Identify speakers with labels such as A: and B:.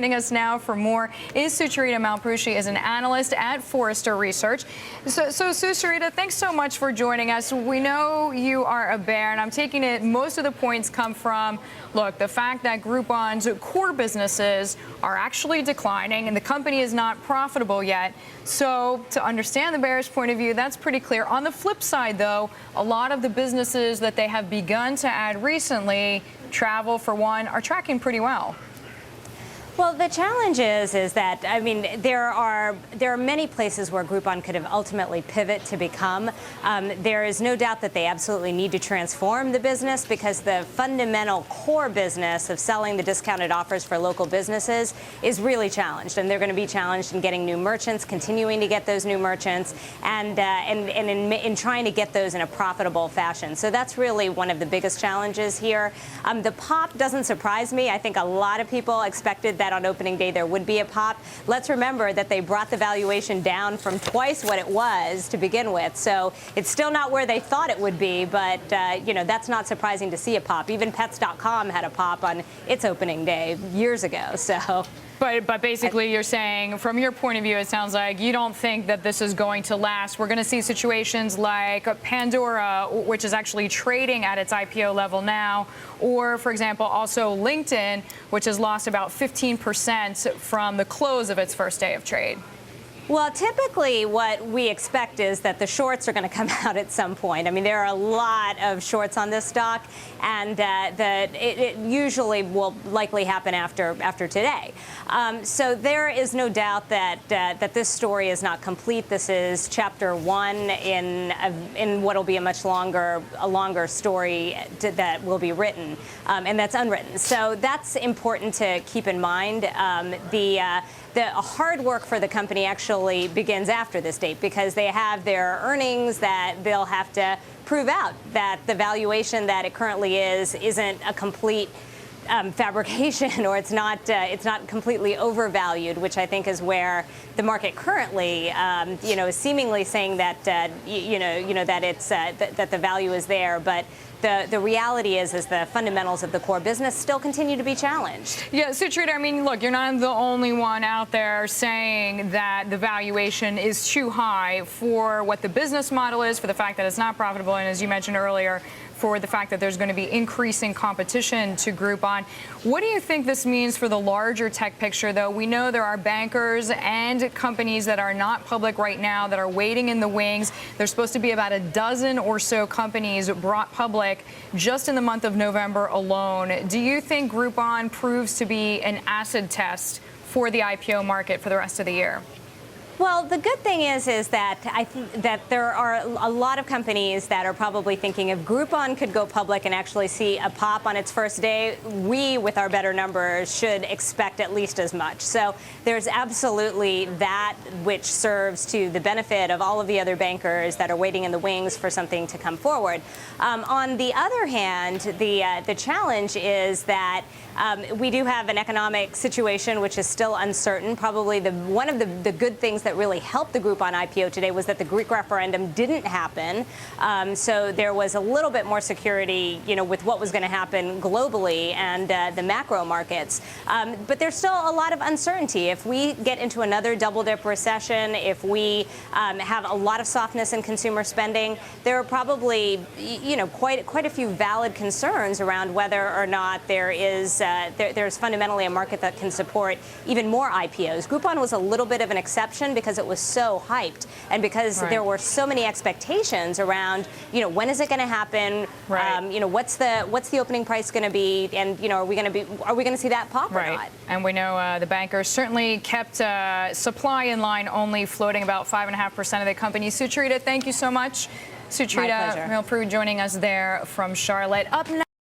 A: Joining us now for more is Sucharita Mulpuru. She is an analyst at Forrester Research. So Sucharita, thanks so much for joining us. We know you are a bear, and I'm taking it most of the points come from, look, the fact that Groupon's core businesses are actually declining and the company is not profitable yet. So to understand the bearish point of view, that's pretty clear. On the flip side, though, a lot of the businesses that they have begun to add recently, travel for one, are tracking pretty well.
B: Well, the challenge is that, I mean, there are many places where Groupon could have ultimately pivot to become. There is no doubt that they absolutely need to transform the business because the fundamental core business of selling the discounted offers for local businesses is really challenged, and they're going to be challenged in getting new merchants, continuing to get those new merchants, and in trying to get those in a profitable fashion. So that's really one of the biggest challenges here. The pop doesn't surprise me. I think a lot of people expected that on opening day there would be a pop. Let's remember that they brought the valuation down from twice what it was to begin with. So it's still not where they thought it would be, but you know, that's not surprising to see a pop. Even Pets.com had a pop on its opening day years ago. So.
A: But basically, you're saying, from your point of view, it sounds like you don't think that this is going to last. We're going to see situations like Pandora, which is actually trading at its IPO level now, or, for example, also LinkedIn, which has lost about 15% from the close of its first day of trade.
B: Well, typically what we expect is that the shorts are going to come out at some point. I mean, there are a lot of shorts on this stock, and it usually will likely happen after today. So there is no doubt that this story is not complete. This is chapter one in what will be a much longer story that will be written, and that's unwritten. So that's important to keep in mind. The hard work for the company actually begins after this date because they have their earnings that they'll have to prove out that the valuation that it currently isn't a complete fabrication, or it's not completely overvalued, which I think is where the market currently, is seemingly saying that that the value is there, but the reality is the fundamentals of the core business still continue to be challenged.
A: Yeah, Sucharita, I mean, look, you're not the only one out there saying that the valuation is too high for what the business model is, for the fact that it's not profitable, and as you mentioned earlier, for the fact that there's going to be increasing competition to Groupon. What do you think this means for the larger tech picture, though? We know there are bankers and companies that are not public right now that are waiting in the wings. There's supposed to be about a dozen or so companies brought public just in the month of November alone. Do you think Groupon proves to be an acid test for the IPO market for the rest of the year?
B: Well, the good thing is that I think that there are a lot of companies that are probably thinking if Groupon could go public and actually see a pop on its first day, we, with our better numbers, should expect at least as much. So there's absolutely that which serves to the benefit of all of the other bankers that are waiting in the wings for something to come forward. On the other hand, the challenge is that we do have an economic situation which is still uncertain. Probably one of the good things that really helped the Groupon IPO today was that the Greek referendum didn't happen. So there was a little bit more security, with what was going to happen globally and the macro markets. But there's still a lot of uncertainty. If we get into another double-dip recession, if we have a lot of softness in consumer spending, there are probably, quite a few valid concerns around whether or not there's fundamentally a market that can support even more IPOs. Groupon was a little bit of an exception because it was so hyped and because there were so many expectations around, when is it going to happen?
A: Right.
B: What's the opening price going to be? And are we going to see that pop or not?
A: And we know the bankers certainly kept supply in line, only floating about 5.5% of the company. Sucharita, thank you so much. Sucharita Mulpuru joining us there from Charlotte. Up next.